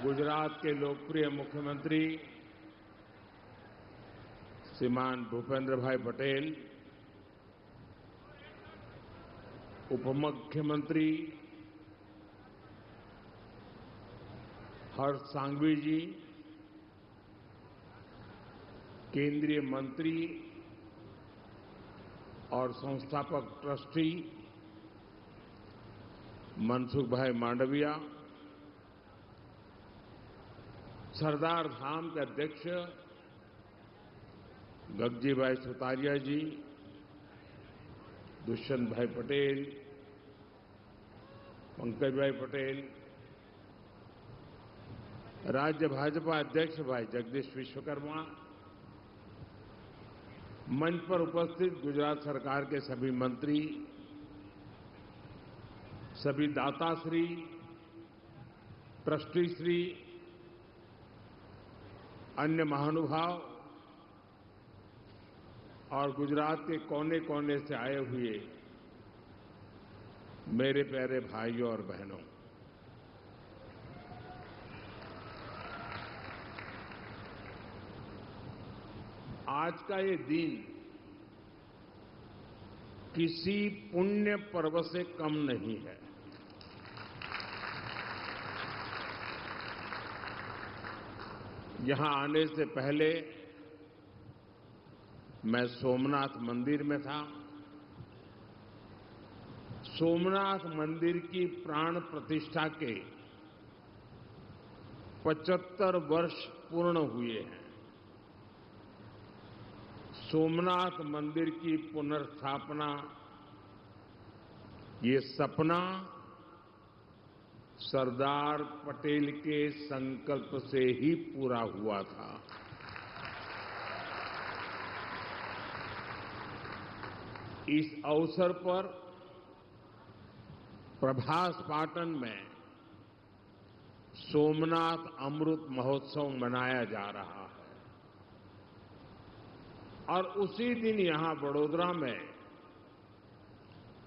गुजरात के लोकप्रिय मुख्यमंत्री श्रीमान भूपेंद्र भाई पटेल, उप मुख्यमंत्री हर्ष सांघवी जी, केंद्रीय मंत्री और संस्थापक ट्रस्टी मनसुख भाई मांडविया, सरदार धाम के अध्यक्ष गगजी भाई सुतारिया जी, दुष्यंत भाई पटेल, पंकज भाई पटेल, राज्य भाजपा अध्यक्ष भाई जगदीश विश्वकर्मा, मंच पर उपस्थित गुजरात सरकार के सभी मंत्री, सभी दाताश्री, ट्रस्टीश्री, अन्य महानुभाव और गुजरात के कोने कोने से आए हुए मेरे प्यारे भाइयों और बहनों, आज का ये दिन किसी पुण्य पर्व से कम नहीं है। यहां आने से पहले मैं सोमनाथ मंदिर में था। सोमनाथ मंदिर की प्राण प्रतिष्ठा के 75 वर्ष पूर्ण हुए हैं। सोमनाथ मंदिर की पुनर्स्थापना, ये सपना सरदार पटेल के संकल्प से ही पूरा हुआ था। इस अवसर पर प्रभास पाटन में सोमनाथ अमृत महोत्सव मनाया जा रहा है और उसी दिन यहां बड़ोदरा में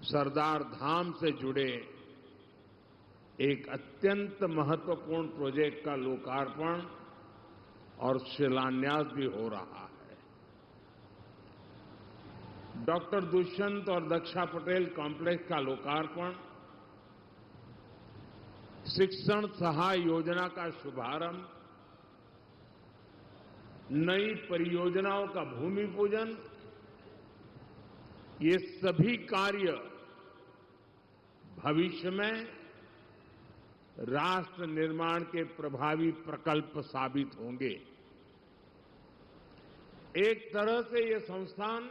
सरदार धाम से जुड़े एक अत्यंत महत्वपूर्ण प्रोजेक्ट का लोकार्पण और शिलान्यास भी हो रहा है। डॉक्टर दुष्यंत और दक्षा पटेल कॉम्प्लेक्स का लोकार्पण, शिक्षण सहाय योजना का शुभारंभ, नई परियोजनाओं का भूमि पूजन, ये सभी कार्य भविष्य में राष्ट्र निर्माण के प्रभावी प्रकल्प साबित होंगे। एक तरह से ये संस्थान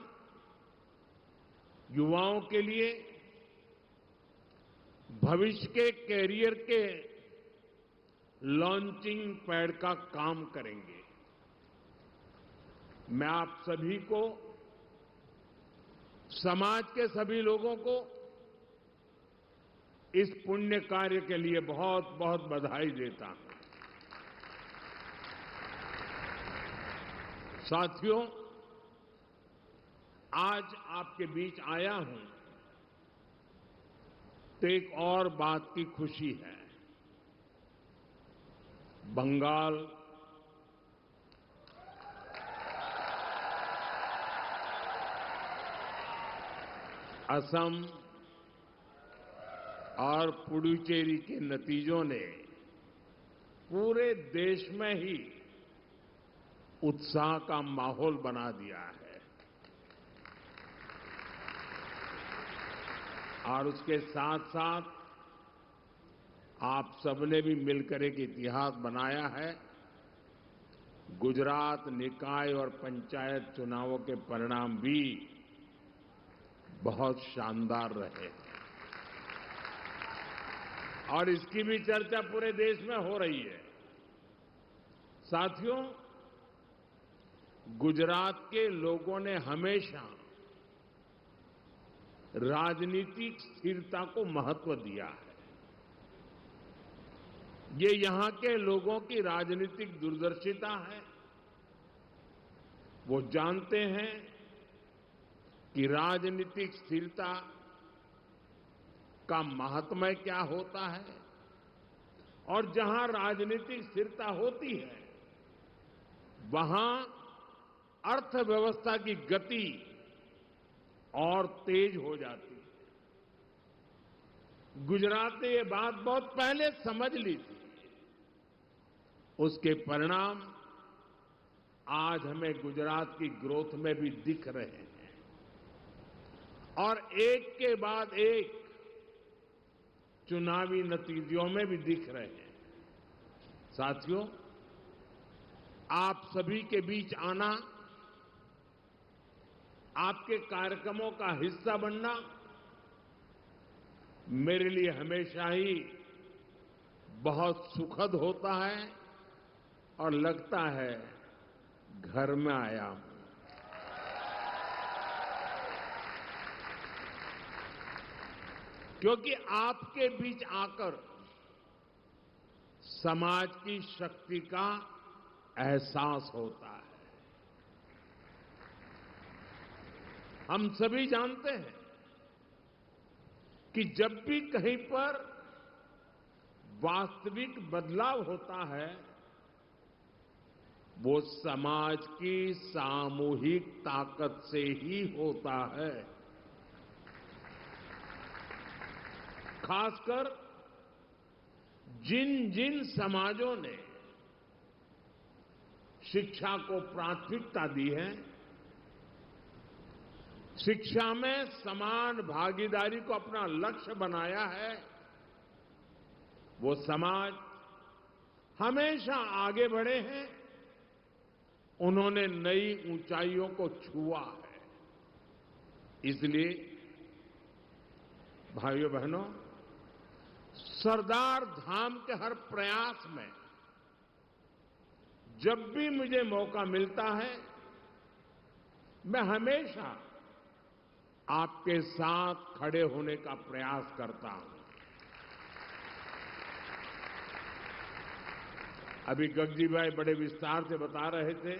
युवाओं के लिए भविष्य के कैरियर के लॉन्चिंग पैड का काम करेंगे। मैं आप सभी को, समाज के सभी लोगों को इस पुण्य कार्य के लिए बहुत बहुत बधाई देता हूं। साथियों, आज आपके बीच आया हूं तो एक और बात की खुशी है। बंगाल, असम और पुडुचेरी के नतीजों ने पूरे देश में ही उत्साह का माहौल बना दिया है और उसके साथ साथ आप सबने भी मिलकर एक इतिहास बनाया है। गुजरात निकाय और पंचायत चुनावों के परिणाम भी बहुत शानदार रहे और इसकी भी चर्चा पूरे देश में हो रही है। साथियों, गुजरात के लोगों ने हमेशा राजनीतिक स्थिरता को महत्व दिया है। ये यहां के लोगों की राजनीतिक दूरदर्शिता है। वो जानते हैं कि राजनीतिक स्थिरता का महात्म्य क्या होता है और जहां राजनीतिक स्थिरता होती है वहां अर्थव्यवस्था की गति और तेज हो जाती है। गुजरात ने ये बात बहुत पहले समझ ली थी। उसके परिणाम आज हमें गुजरात की ग्रोथ में भी दिख रहे हैं और एक के बाद एक चुनावी नतीजों में भी दिख रहे हैं। साथियों, आप सभी के बीच आना, आपके कार्यक्रमों का हिस्सा बनना मेरे लिए हमेशा ही बहुत सुखद होता है और लगता है घर में आया हूं। क्योंकि आपके बीच आकर समाज की शक्ति का एहसास होता है। हम सभी जानते हैं कि जब भी कहीं पर वास्तविक बदलाव होता है वो समाज की सामूहिक ताकत से ही होता है। खासकर जिन जिन समाजों ने शिक्षा को प्राथमिकता दी है, शिक्षा में समान भागीदारी को अपना लक्ष्य बनाया है, वो समाज हमेशा आगे बढ़े हैं। उन्होंने नई ऊंचाइयों को छुआ है। इसलिए भाइयों बहनों, सरदार धाम के हर प्रयास में जब भी मुझे मौका मिलता है मैं हमेशा आपके साथ खड़े होने का प्रयास करता हूं। अभी गगजी भाई बड़े विस्तार से बता रहे थे,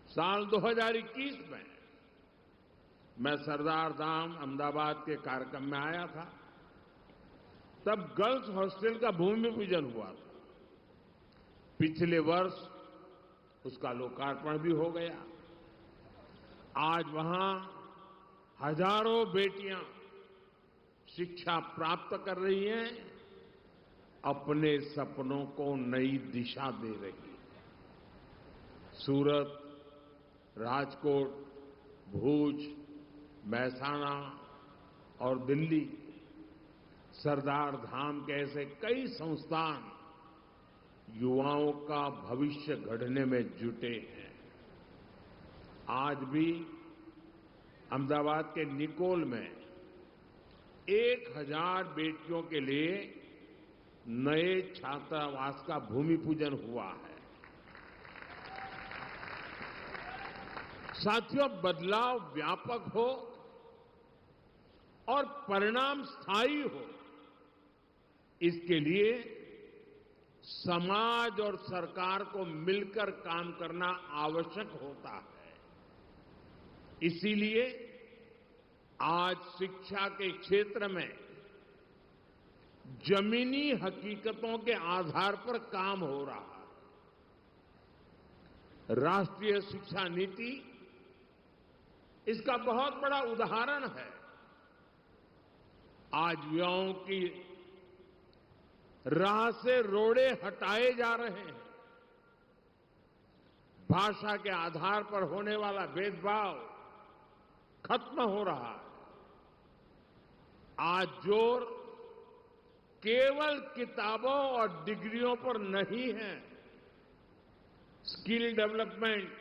साल 2021 में मैं सरदार धाम अहमदाबाद के कार्यक्रम में आया था। तब गर्ल्स हॉस्टल का भूमि पूजन हुआ था। पिछले वर्ष उसका लोकार्पण भी हो गया। आज वहां हजारों बेटियां शिक्षा प्राप्त कर रही हैं, अपने सपनों को नई दिशा दे रही है। सूरत, राजकोट, भूज, महसाणा और दिल्ली, सरदार धाम के ऐसे कई संस्थान युवाओं का भविष्य गढ़ने में जुटे हैं। आज भी अहमदाबाद के निकोल में 1000 बेटियों के लिए नए छात्रावास का भूमि पूजन हुआ है। साथियों, बदलाव व्यापक हो और परिणाम स्थायी हो, इसके लिए समाज और सरकार को मिलकर काम करना आवश्यक होता है। इसीलिए आज शिक्षा के क्षेत्र में जमीनी हकीकतों के आधार पर काम हो रहा है। राष्ट्रीय शिक्षा नीति इसका बहुत बड़ा उदाहरण है। आज युवाओं की राह से रोड़े हटाए जा रहे हैं। भाषा के आधार पर होने वाला भेदभाव खत्म हो रहा है। आज जोर केवल किताबों और डिग्रियों पर नहीं है, स्किल डेवलपमेंट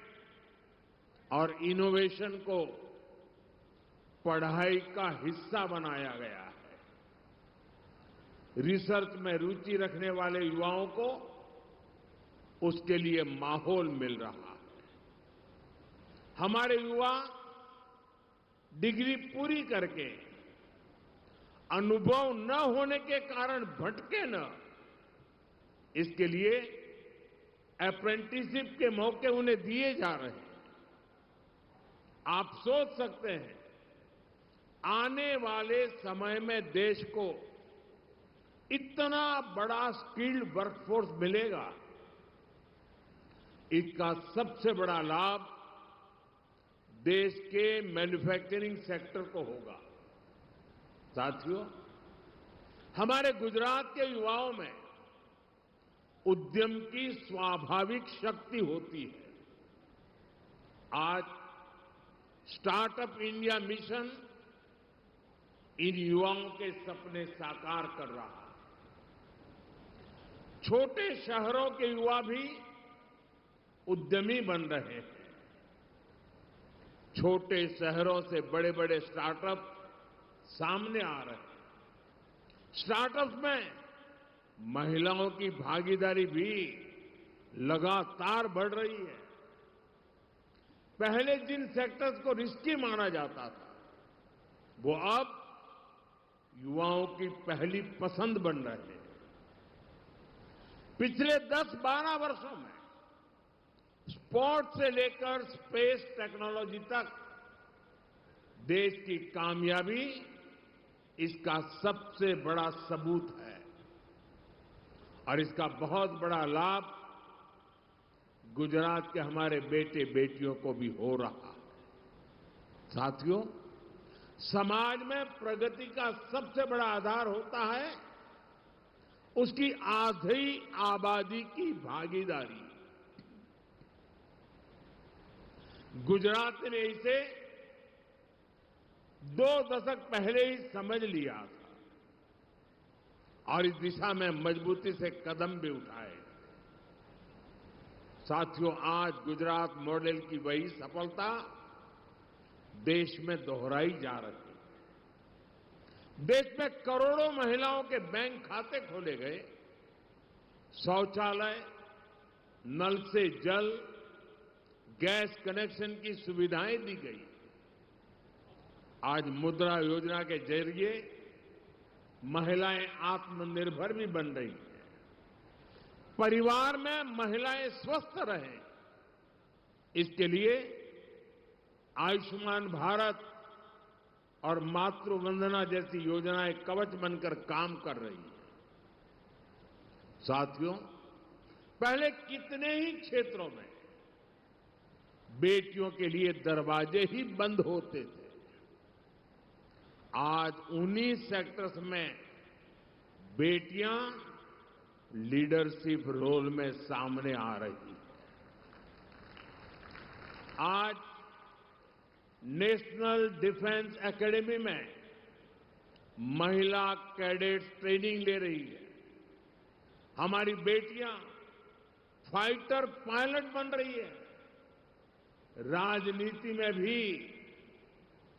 और इनोवेशन को पढ़ाई का हिस्सा बनाया गया है। रिसर्च में रुचि रखने वाले युवाओं को उसके लिए माहौल मिल रहा है। हमारे युवा डिग्री पूरी करके अनुभव न होने के कारण भटके न, इसके लिए अप्रेंटिसशिप के मौके उन्हें दिए जा रहे हैं। आप सोच सकते हैं, आने वाले समय में देश को इतना बड़ा स्किल्ड वर्कफोर्स मिलेगा, इसका सबसे बड़ा लाभ देश के मैन्युफैक्चरिंग सेक्टर को होगा। साथियों, हमारे गुजरात के युवाओं में उद्यम की स्वाभाविक शक्ति होती है। आज स्टार्टअप इंडिया मिशन इन युवाओं के सपने साकार कर रहा है। छोटे शहरों के युवा भी उद्यमी बन रहे हैं। छोटे शहरों से बड़े बड़े स्टार्टअप सामने आ रहे हैं। स्टार्टअप में महिलाओं की भागीदारी भी लगातार बढ़ रही है। पहले जिन सेक्टर्स को रिस्की माना जाता था, वो अब युवाओं की पहली पसंद बन रहे हैं। पिछले 10-12 वर्षों में स्पोर्ट्स से लेकर स्पेस टेक्नोलॉजी तक देश की कामयाबी इसका सबसे बड़ा सबूत है और इसका बहुत बड़ा लाभ गुजरात के हमारे बेटे बेटियों को भी हो रहा है। साथियों, समाज में प्रगति का सबसे बड़ा आधार होता है उसकी आधी आबादी की भागीदारी। गुजरात ने इसे 2 दशक पहले ही समझ लिया था और इस दिशा में मजबूती से कदम भी उठाए। साथियों, आज गुजरात मॉडल की वही सफलता देश में दोहराई जा रही है। देश में करोड़ों महिलाओं के बैंक खाते खोले गए, शौचालय, नल से जल, गैस कनेक्शन की सुविधाएं दी गई। आज मुद्रा योजना के जरिए महिलाएं आत्मनिर्भर भी बन रही हैं। परिवार में महिलाएं स्वस्थ रहें, इसके लिए आयुष्मान भारत और मातृ वंदना जैसी योजनाएं कवच बनकर काम कर रही हैं। साथियों, पहले कितने ही क्षेत्रों में बेटियों के लिए दरवाजे ही बंद होते थे। आज उन्हीं सेक्टर्स में बेटियां लीडरशिप रोल में सामने आ रही हैं। आज नेशनल डिफेंस एकेडमी में महिला कैडेट्स ट्रेनिंग ले रही है। हमारी बेटियां फाइटर पायलट बन रही है। राजनीति में भी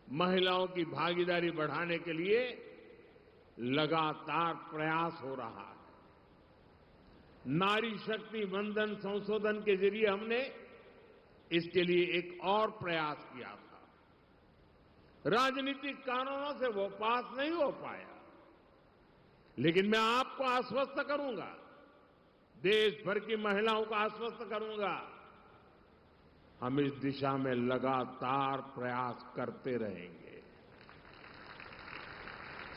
महिलाओं की भागीदारी बढ़ाने के लिए लगातार प्रयास हो रहा है। नारी शक्ति वंदन संशोधन के जरिए हमने इसके लिए एक और प्रयास किया था। राजनीतिक कानूनों से वो पास नहीं हो पाया, लेकिन मैं आपको आश्वस्त करूंगा, देश भर की महिलाओं को आश्वस्त करूंगा, हम इस दिशा में लगातार प्रयास करते रहेंगे।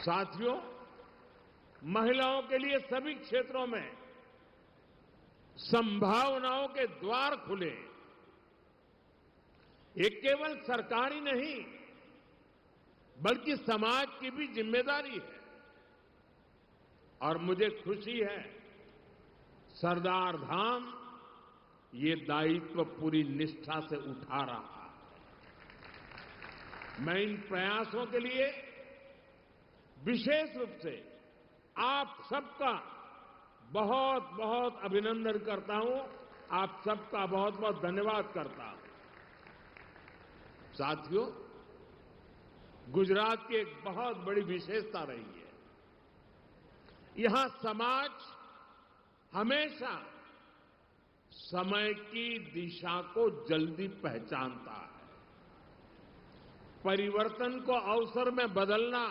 साथियों, महिलाओं के लिए सभी क्षेत्रों में संभावनाओं के द्वार खुले। ये केवल सरकारी नहीं, बल्कि समाज की भी जिम्मेदारी है। और मुझे खुशी है, सरदार धाम ये दायित्व पूरी निष्ठा से उठा रहा है। मैं इन प्रयासों के लिए विशेष रूप से आप सबका बहुत बहुत अभिनंदन करता हूं, आप सबका बहुत बहुत धन्यवाद करता हूं। साथियों, गुजरात की एक बहुत बड़ी विशेषता रही है, यहां समाज हमेशा समय की दिशा को जल्दी पहचानता है। परिवर्तन को अवसर में बदलना,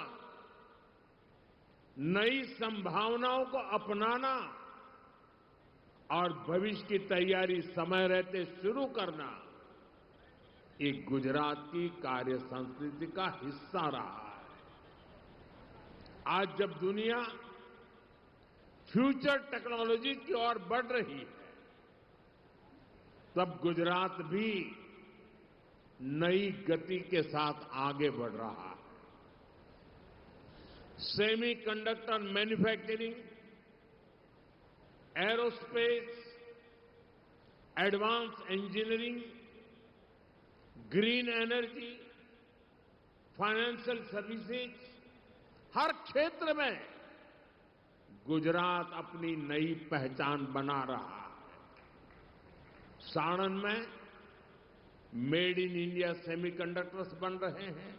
नई संभावनाओं को अपनाना और भविष्य की तैयारी समय रहते शुरू करना, एक गुजरात की कार्य संस्कृति का हिस्सा रहा है। आज जब दुनिया फ्यूचर टेक्नोलॉजी की ओर बढ़ रही है, तब गुजरात भी नई गति के साथ आगे बढ़ रहा है। Semiconductor manufacturing, aerospace, advance engineering, green energy, financial services, हर क्षेत्र में गुजरात अपनी नई पहचान बना रहा है। साणंद में मेड इन इंडिया सेमीकंडक्टर्स बन रहे हैं।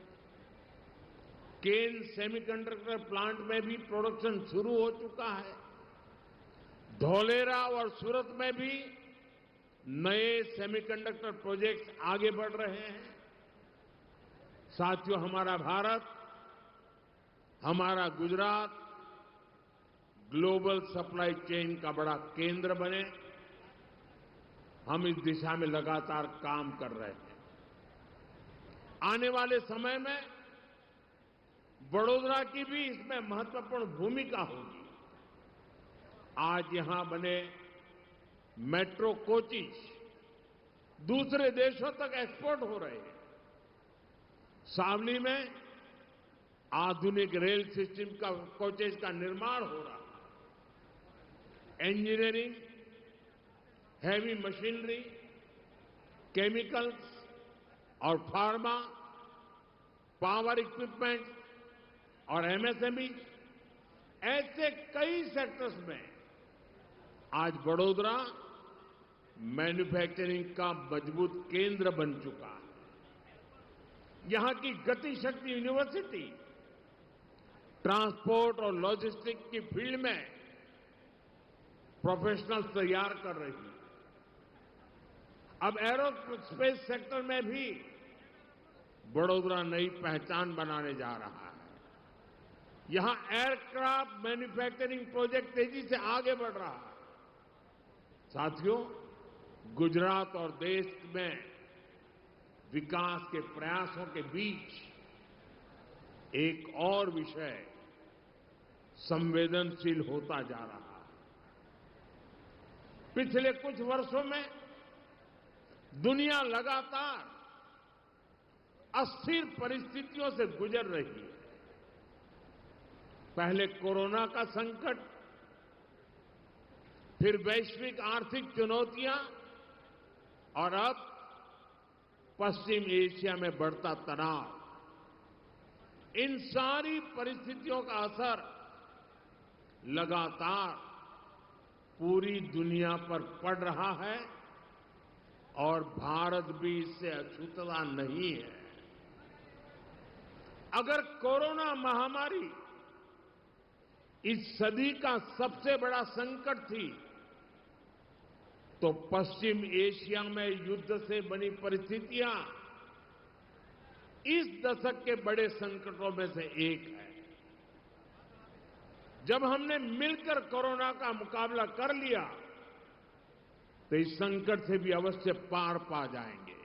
केन सेमीकंडक्टर प्लांट में भी प्रोडक्शन शुरू हो चुका है। धौलेरा और सूरत में भी नए सेमीकंडक्टर प्रोजेक्ट्स आगे बढ़ रहे हैं। साथियों, हमारा भारत, हमारा गुजरात ग्लोबल सप्लाई चेन का बड़ा केंद्र बने, हम इस दिशा में लगातार काम कर रहे हैं। आने वाले समय में वडोदरा की भी इसमें महत्वपूर्ण भूमिका होगी। आज यहां बने मेट्रो कोचेज दूसरे देशों तक एक्सपोर्ट हो रहे हैं। सावली में आधुनिक रेल सिस्टम का कोचेज का निर्माण हो रहा है। इंजीनियरिंग, हैवी मशीनरी, केमिकल्स और फार्मा, पावर इक्विपमेंट और एमएसएमई, ऐसे कई सेक्टर्स में आज वडोदरा मैन्युफैक्चरिंग का मजबूत केंद्र बन चुका है। यहां की गति शक्ति यूनिवर्सिटी ट्रांसपोर्ट और लॉजिस्टिक्स की फील्ड में प्रोफेशनल्स तैयार कर रही है। अब एरोस्पेस सेक्टर में भी वडोदरा नई पहचान बनाने जा रहा है। यहां एयरक्राफ्ट मैन्युफैक्चरिंग प्रोजेक्ट तेजी से आगे बढ़ रहा है। साथियों, गुजरात और देश में विकास के प्रयासों के बीच एक और विषय संवेदनशील होता जा रहा है। पिछले कुछ वर्षों में दुनिया लगातार अस्थिर परिस्थितियों से गुजर रही है। पहले कोरोना का संकट, फिर वैश्विक आर्थिक चुनौतियां और अब पश्चिम एशिया में बढ़ता तनाव। इन सारी परिस्थितियों का असर लगातार पूरी दुनिया पर पड़ रहा है और भारत भी इससे अछूता नहीं है। अगर कोरोना महामारी इस सदी का सबसे बड़ा संकट थी, तो पश्चिम एशिया में युद्ध से बनी परिस्थितियां इस दशक के बड़े संकटों में से एक है। जब हमने मिलकर कोरोना का मुकाबला कर लिया, तो इस संकट से भी अवश्य पार पा जाएंगे।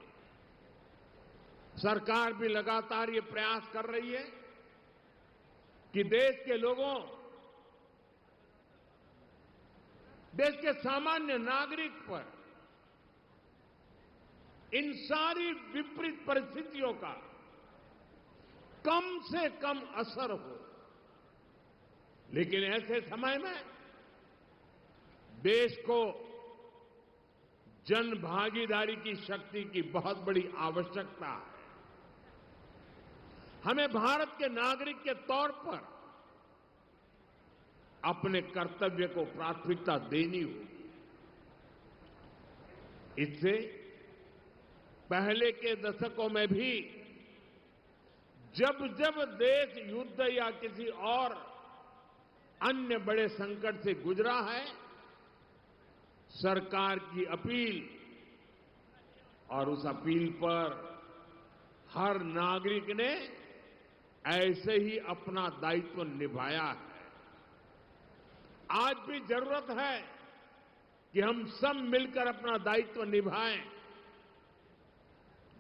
सरकार भी लगातार ये प्रयास कर रही है कि देश के लोगों, देश के सामान्य नागरिक पर इन सारी विपरीत परिस्थितियों का कम से कम असर हो। लेकिन ऐसे समय में देश को जन भागीदारी की शक्ति की बहुत बड़ी आवश्यकता है। हमें भारत के नागरिक के तौर पर अपने कर्तव्य को प्राथमिकता देनी होगी। इससे पहले के दशकों में भी जब जब देश युद्ध या किसी और अन्य बड़े संकट से गुजरा है, सरकार की अपील और उस अपील पर हर नागरिक ने ऐसे ही अपना दायित्व निभाया है। आज भी जरूरत है कि हम सब मिलकर अपना दायित्व निभाएं।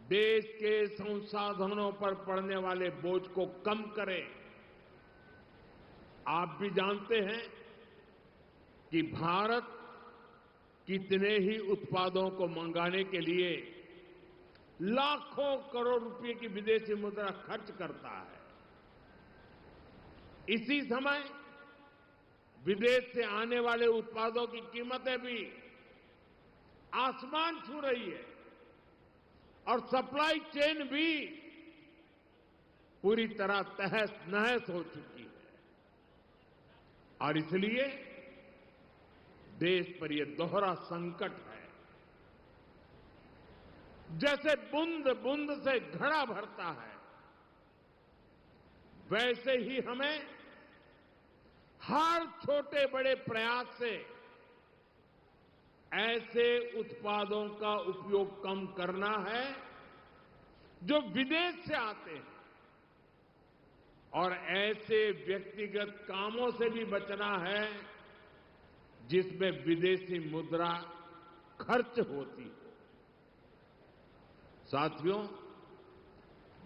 देश के संसाधनों पर पड़ने वाले बोझ को कम करें। आप भी जानते हैं कि भारत कितने ही उत्पादों को मंगाने के लिए लाखों करोड़ रुपए की विदेशी मुद्रा खर्च करता है। इसी समय विदेश से आने वाले उत्पादों की कीमतें भी आसमान छू रही है और सप्लाई चेन भी पूरी तरह तहस नहस हो चुकी है। और इसलिए देश पर यह दोहरा संकट है। जैसे बूंद बूंद से घड़ा भरता है, वैसे ही हमें हर छोटे बड़े प्रयास से ऐसे उत्पादों का उपयोग कम करना है जो विदेश से आते हैं, और ऐसे व्यक्तिगत कामों से भी बचना है जिसमें विदेशी मुद्रा खर्च होती हो। साथियों,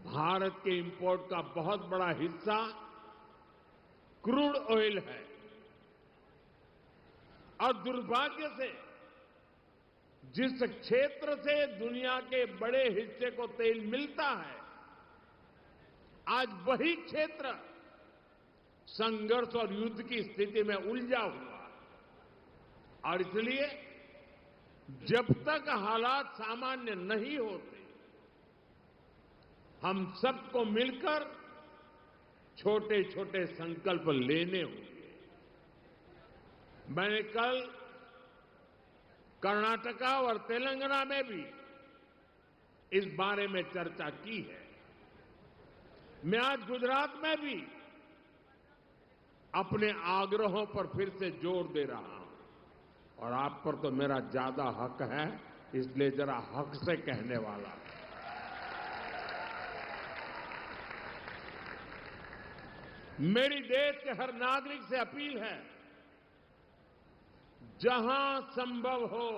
भारत के इंपोर्ट का बहुत बड़ा हिस्सा क्रूड ऑयल है और दुर्भाग्य से जिस क्षेत्र से दुनिया के बड़े हिस्से को तेल मिलता है, आज वही क्षेत्र संघर्ष और युद्ध की स्थिति में उलझा हुआ है। और इसलिए जब तक हालात सामान्य नहीं होते, हम सबको मिलकर छोटे छोटे संकल्प लेने होंगे। मैंने कल कर्नाटका और तेलंगाना में भी इस बारे में चर्चा की है। मैं आज गुजरात में भी अपने आग्रहों पर फिर से जोर दे रहा हूं, और आप पर तो मेरा ज्यादा हक है, इसलिए जरा हक से कहने वाला हूं। मेरी देश के हर नागरिक से अपील है, जहां संभव हो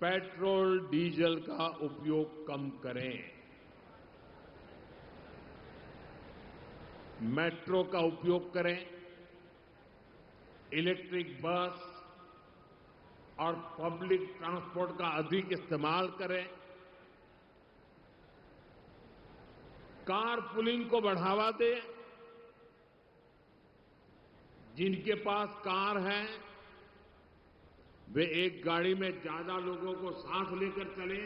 पेट्रोल डीजल का उपयोग कम करें। मेट्रो का उपयोग करें, इलेक्ट्रिक बस और पब्लिक ट्रांसपोर्ट का अधिक इस्तेमाल करें, कार पुलिंग को बढ़ावा दें। जिनके पास कार है वे एक गाड़ी में ज्यादा लोगों को साथ लेकर चलें।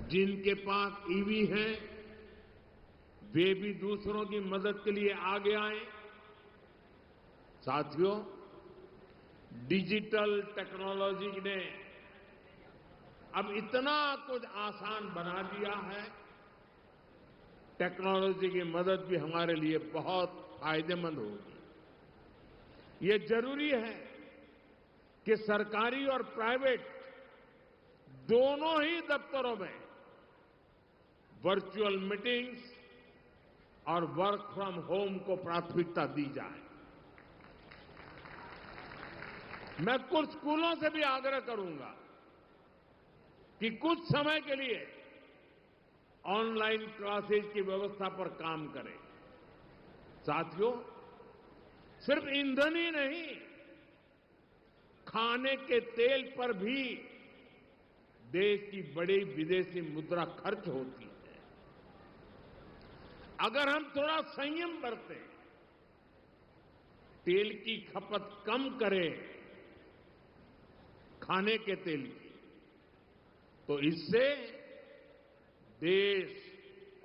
जिनके पास ईवी है वे भी दूसरों की मदद के लिए आगे आए। साथियों, डिजिटल टेक्नोलॉजी ने अब इतना कुछ आसान बना दिया है, टेक्नोलॉजी की मदद भी हमारे लिए बहुत फायदेमंद होगी। ये जरूरी है कि सरकारी और प्राइवेट दोनों ही दफ्तरों में वर्चुअल मीटिंग्स और वर्क फ्रॉम होम को प्राथमिकता दी जाए। मैं कुछ स्कूलों से भी आग्रह करूंगा कि कुछ समय के लिए ऑनलाइन क्लासेज की व्यवस्था पर काम करें। साथियों, सिर्फ ईंधन ही नहीं, खाने के तेल पर भी देश की बड़ी विदेशी मुद्रा खर्च होती है। अगर हम थोड़ा संयम बरतें, तेल की खपत कम करें, खाने के तेल की, तो इससे देश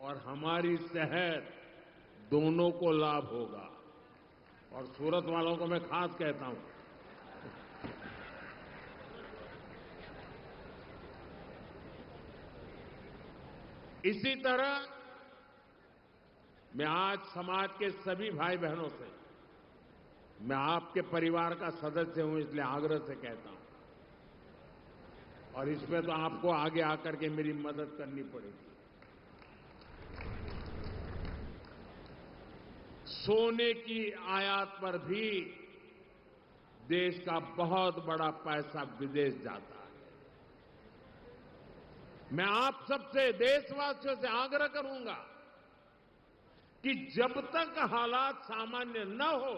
और हमारी सेहत दोनों को लाभ होगा। और सूरत वालों को मैं खास कहता हूं, इसी तरह मैं आज समाज के सभी भाई बहनों से, मैं आपके परिवार का सदस्य हूं इसलिए आग्रह से कहता हूं, और इसमें तो आपको आगे आकर के मेरी मदद करनी पड़ेगी। सोने की आयात पर भी देश का बहुत बड़ा पैसा विदेश जाता है। मैं आप सबसे, देशवासियों से आग्रह करूंगा कि जब तक हालात सामान्य न हो,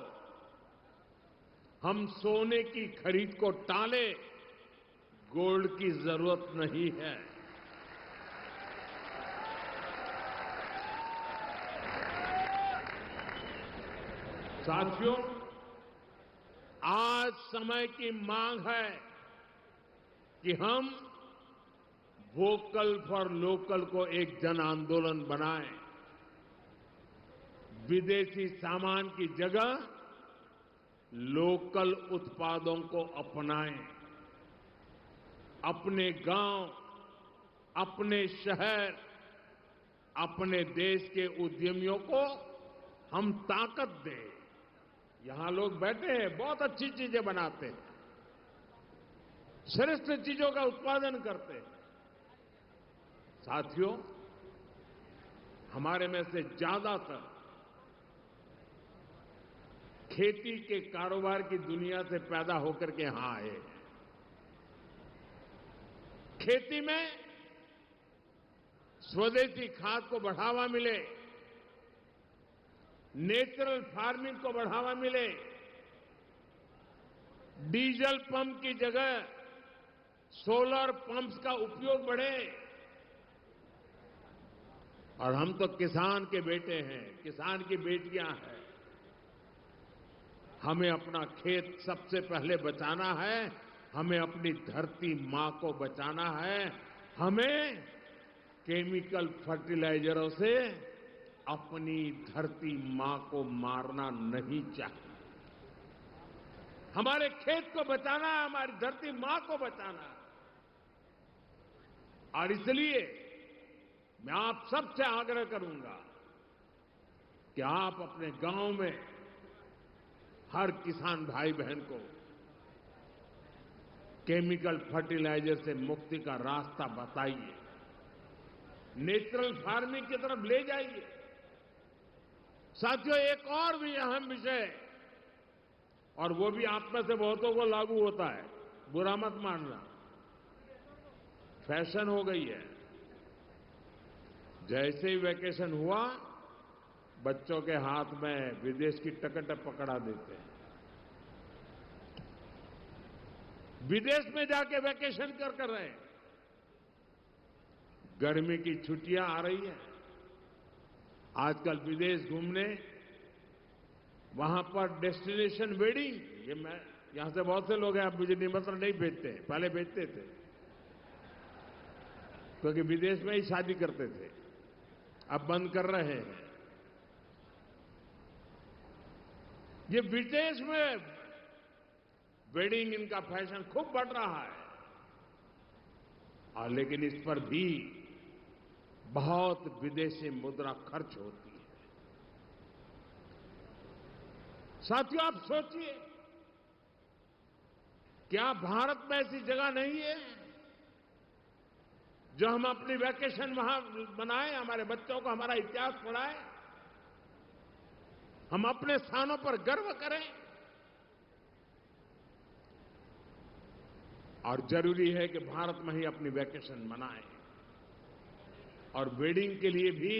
हम सोने की खरीद को टाले, गोल्ड की जरूरत नहीं है। साथियों, आज समय की मांग है कि हम वोकल फॉर लोकल को एक जन आंदोलन बनाएं। विदेशी सामान की जगह लोकल उत्पादों को अपनाएं। अपने गांव, अपने शहर, अपने देश के उद्यमियों को हम ताकत दें। यहां लोग बैठे हैं, बहुत अच्छी चीजें बनाते हैं, श्रेष्ठ चीजों का उत्पादन करते हैं। साथियों, हमारे में से ज्यादातर खेती के कारोबार की दुनिया से पैदा होकर के यहां आए हैं। खेती में स्वदेशी खाद को बढ़ावा मिले, नेचुरल फार्मिंग को बढ़ावा मिले, डीजल पंप की जगह सोलर पंप्स का उपयोग बढ़े। और हम तो किसान के बेटे हैं, किसान की बेटियां हैं। हमें अपना खेत सबसे पहले बचाना है, हमें अपनी धरती मां को बचाना है, हमें केमिकल फर्टिलाइजरों से अपनी धरती मां को मारना नहीं चाहिए। हमारे खेत को बचाना है, हमारी धरती मां को बचाना है। और इसलिए मैं आप सबसे आग्रह करूंगा कि आप अपने गांव में हर किसान भाई बहन को केमिकल फर्टिलाइजर से मुक्ति का रास्ता बताइए, नेचुरल फार्मिंग की तरफ ले जाइए। साथियों, एक और भी अहम विषय, और वो भी आप में से बहुतों को लागू होता है, बुरा मत मानना, फैशन हो गई है। जैसे ही वैकेशन हुआ, बच्चों के हाथ में विदेश की टिकट पकड़ा देते हैं। विदेश में जाके वैकेशन कर रहे हैं। गर्मी की छुट्टियां आ रही हैं, आजकल विदेश घूमने, वहां पर डेस्टिनेशन वेडिंग, ये मैं यहां से बहुत से लोग हैं, अब मुझे निमंत्रण नहीं भेजते, पहले भेजते थे क्योंकि विदेश में ही शादी करते थे, अब बंद कर रहे हैं। ये विदेश में वेडिंग, इनका फैशन खूब बढ़ रहा है। और लेकिन इस पर भी बहुत विदेशी मुद्रा खर्च होती है। साथियों, आप सोचिए, क्या भारत में ऐसी जगह नहीं है जो हम अपनी वैकेशन वहां मनाएं, हमारे बच्चों को हमारा इतिहास पढ़ाएं, हम अपने स्थानों पर गर्व करें। और जरूरी है कि भारत में ही अपनी वैकेशन मनाएं। और वेडिंग के लिए भी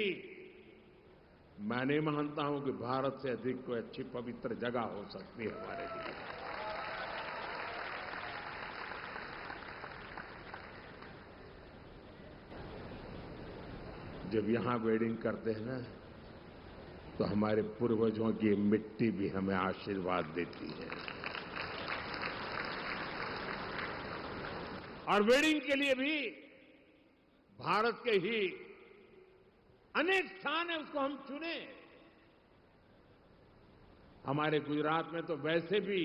मैं नहीं मानता हूं कि भारत से अधिक कोई अच्छी पवित्र जगह हो सकती है हमारे लिए। जब यहां वेडिंग करते हैं ना, तो हमारे पूर्वजों की मिट्टी भी हमें आशीर्वाद देती है। और वेडिंग के लिए भी भारत के ही अनेक स्थान है, उसको हम चुने। हमारे गुजरात में तो वैसे भी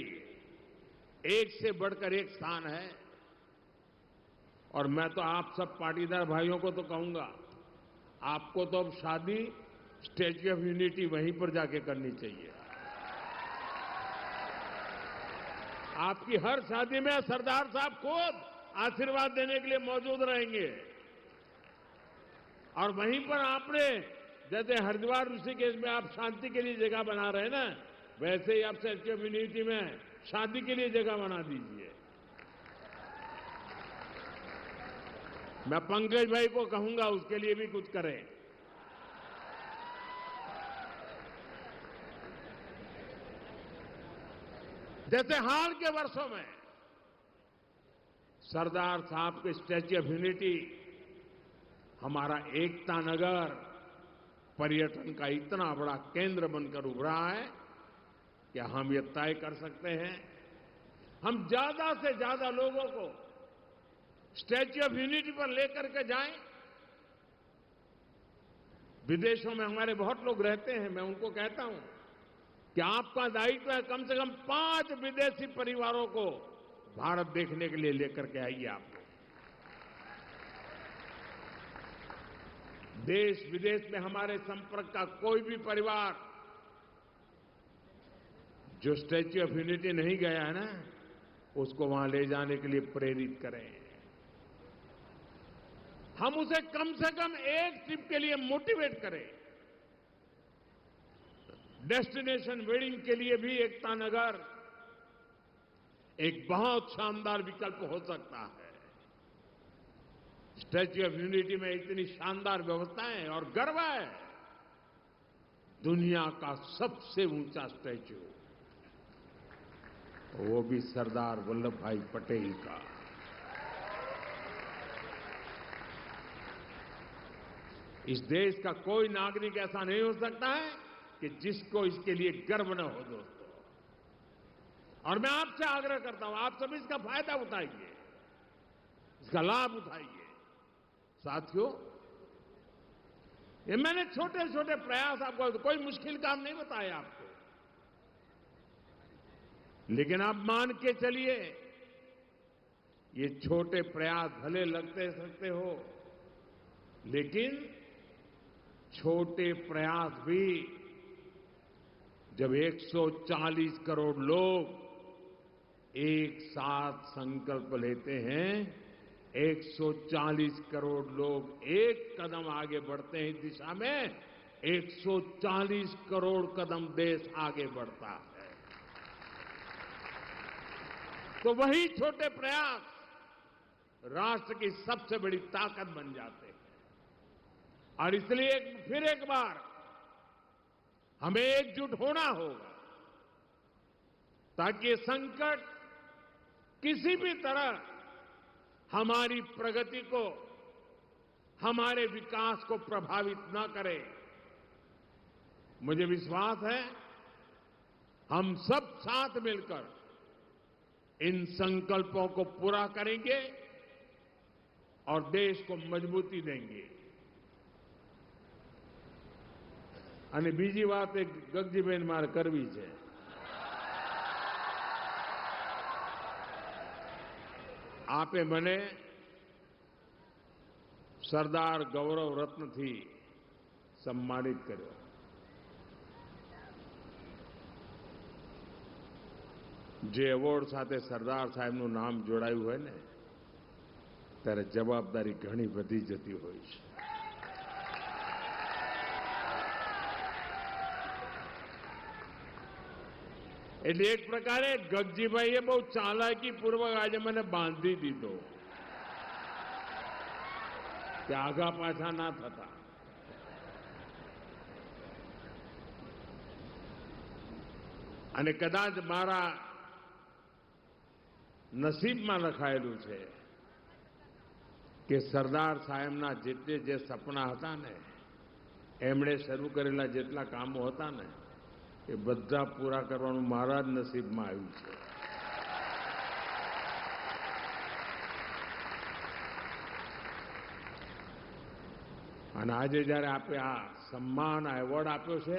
एक से बढ़कर एक स्थान है। और मैं तो आप सब पाटीदार भाइयों को तो कहूंगा, आपको तो अब शादी स्टैच्यू ऑफ यूनिटी वहीं पर जाके करनी चाहिए। आपकी हर शादी में सरदार साहब खुद आशीर्वाद देने के लिए मौजूद रहेंगे। और वहीं पर आपने, जैसे हरिद्वार ऋषिकेश में आप शांति के लिए जगह बना रहे हैं ना, वैसे ही आप स्टैच्यू ऑफ यूनिटी में शादी के लिए जगह बना दीजिए। मैं पंकज भाई को कहूंगा उसके लिए भी कुछ करें। जैसे हाल के वर्षों में सरदार साहब के स्टैच्यू ऑफ यूनिटी हमारा एकता नगर पर्यटन का इतना बड़ा केंद्र बनकर उभरा है कि हम ये तय कर सकते हैं हम ज्यादा से ज्यादा लोगों को स्टैच्यू ऑफ यूनिटी पर लेकर के जाएं। विदेशों में हमारे बहुत लोग रहते हैं, मैं उनको कहता हूं कि आपका दायित्व है कम से कम 5 विदेशी परिवारों को भारत देखने के लिए लेकर के आइए। आप देश विदेश में हमारे संपर्क का कोई भी परिवार जो स्टैच्यू ऑफ यूनिटी नहीं गया है ना, उसको वहां ले जाने के लिए प्रेरित करें। हम उसे कम से कम एक ट्रिप के लिए मोटिवेट करें। डेस्टिनेशन वेडिंग के लिए भी एकता नगर एक बहुत शानदार विकल्प हो सकता है। स्टैच्यू ऑफ यूनिटी में इतनी शानदार व्यवस्थाएं और गर्व है, दुनिया का सबसे ऊंचा स्टैच्यू, वो भी सरदार वल्लभ भाई पटेल का। इस देश का कोई नागरिक ऐसा नहीं हो सकता है कि जिसको इसके लिए गर्व न हो दोस्तों। और मैं आपसे आग्रह करता हूं, आप सभी इसका फायदा उठाइए, इसका लाभ उठाइए। साथियों, ये मैंने छोटे छोटे प्रयास आपको, कोई मुश्किल काम नहीं बताया आपको, लेकिन आप मान के चलिए ये छोटे प्रयास भले लगते सकते हो, लेकिन छोटे प्रयास भी जब 140 करोड़ लोग एक साथ संकल्प लेते हैं, 140 करोड़ लोग एक कदम आगे बढ़ते हैं इस दिशा में, 140 करोड़ कदम देश आगे बढ़ता है। तो वही छोटे प्रयास राष्ट्र की सबसे बड़ी ताकत बन जाते हैं। और इसलिए फिर एक बार हमें एकजुट होना होगा ताकि ये संकट किसी भी तरह हमारी प्रगति को, हमारे विकास को प्रभावित न करे। मुझे विश्वास है हम सब साथ मिलकर इन संकल्पों को पूरा करेंगे और देश को मजबूती देंगे। અને બીજી વાત એક ગગજીબેન મારે કરવી છે। આપે મને સરદાર ગૌરવ રત્નથી સન્માનિત કર્યો। જે એવોર્ડ સાથે સરદાર સાહેબનું નામ જોડાયું હોય ને, ત્યારે જવાબદારી ઘણી વધી જતી હોય છે। એટલે એક પ્રકારે ગગજીભાઈએ બહુ ચાલાકીપૂર્વક આજે મને બાંધી દીધો કે આગા પાછા ના થતા। અને કદાચ મારા નસીબમાં લખાયેલું છે કે સરદાર સાહેબના જે સપના હતા ને, એમણે શરૂ કરેલા જેટલા કામો હતા ને, એ બધા પૂરા કરવાનું મારા જ નસીબમાં આવ્યું છે। અને આજે જ્યારે આપે આ સન્માન, આ એવોર્ડ આપ્યો છે,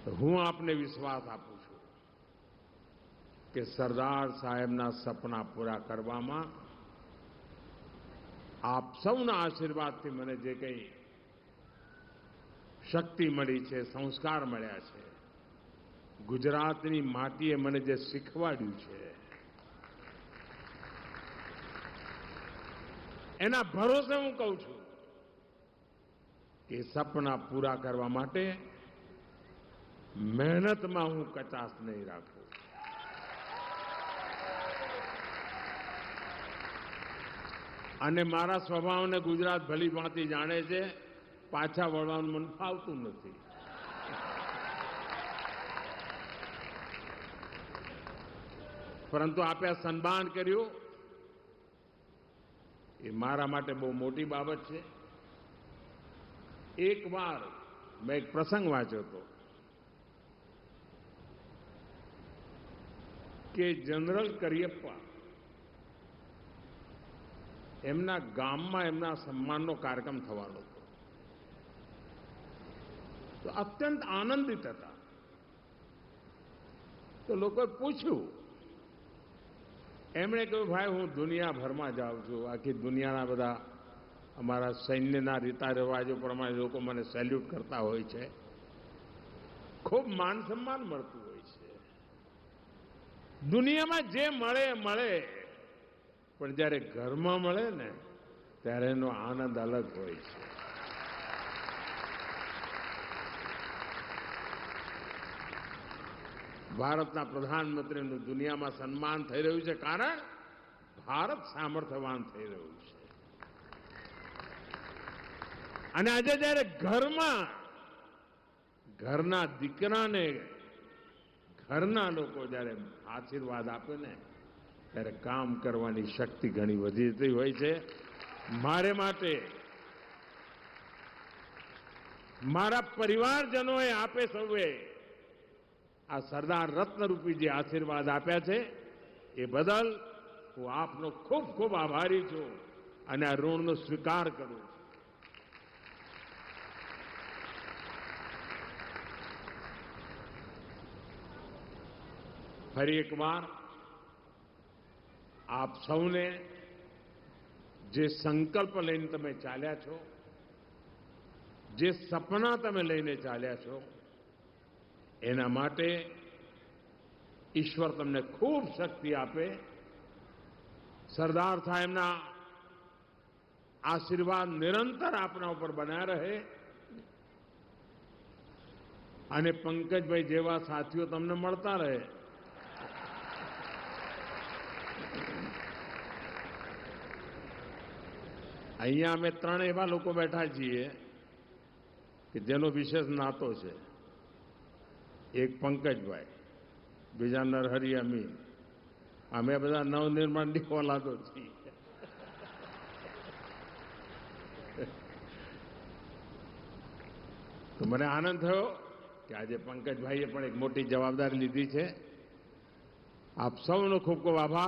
તો હું આપને વિશ્વાસ આપું છું કે સરદાર સાહેબના સપના પૂરા કરવામાં આપ સૌના આશીર્વાદથી મને જે કંઈ શક્તિ મળી છે, સંસ્કાર મળ્યા છે, ગુજરાતની માટીએ મને જે શીખવાડ્યું છે, એના ભરોસે હું કહું છું કે સપના પૂરા કરવા માટે મહેનતમાં હું કચાશ નહીં રાખું। અને મારા સ્વભાવને ગુજરાત ભલી ભાંતિ જાણે છે, પાછા વળવાનું મને ફાવતું નથી। પરંતુ આપે આ સન્માન કર્યું એ મારા માટે બહુ મોટી બાબત છે. એકવાર મેં એક પ્રસંગ વાંચ્યો હતો કે જનરલ કરિયપ્પા એમના ગામમાં એમના સન્માનનો કાર્યક્રમ થવાનો હતો. તો અત્યંત આનંદિત હતા. તો લોકોએ પૂછ્યું, એમણે કહ્યું, ભાઈ હું દુનિયાભરમાં જાઉં છું, આખી દુનિયાના બધા અમારા સૈન્યના રીતા રિવાજો પ્રમાણે લોકો મને સેલ્યુટ કરતા હોય છે, ખૂબ માન સન્માન મળતું હોય છે, દુનિયામાં જે મળે મળે, પણ જ્યારે ઘરમાં મળે ને ત્યારે એનો આનંદ અલગ હોય છે. ભારતના પ્રધાનમંત્રીનું દુનિયામાં સન્માન થઈ રહ્યું છે કારણ ભારત સામર્થ્યવાન થઈ રહ્યું છે. અને આજે જ્યારે ઘરના દીકરાને ઘરના લોકો જ્યારે આશીર્વાદ આપે ને ત્યારે કામ કરવાની શક્તિ ઘણી વધી જતી હોય છે. મારે માટે મારા પરિવારજનોએ આપે સૌએ આ સરદાર રત્નરૂપી જે આશીર્વાદ આપ્યા છે એ બદલ હું આપનો ખૂબ ખૂબ આભારી છું અને આ ઋણનો સ્વીકાર કરું છું. ફરી એકવાર આપ સૌને જે સંકલ્પ લઈને તમે ચાલ્યા છો, જે સપના તમે લઈને ચાલ્યા છો, એના માટે ઈશ્વર તમને ખૂબ શક્તિ આપે. સરદાર સાહેબના આશીર્વાદ નિરંતર આપના ઉપર બન્યા રહે અને પંકજભાઈ જેવા સાથીઓ તમને મળતા રહે. અહીંયા અમે ત્રણ એવા લોકો બેઠા છીએ કે જેનો વિશેષ નાતો છે. એક પંકજભાઈ, બીજા નરહરી અમીન, અમે બધા નવનિર્માણની ઓલાદો છીએ. તો મને આનંદ થયો કે આજે પંકજભાઈએ પણ એક મોટી જવાબદારી લીધી છે. આપ સૌનો ખૂબ ખૂબ આભાર.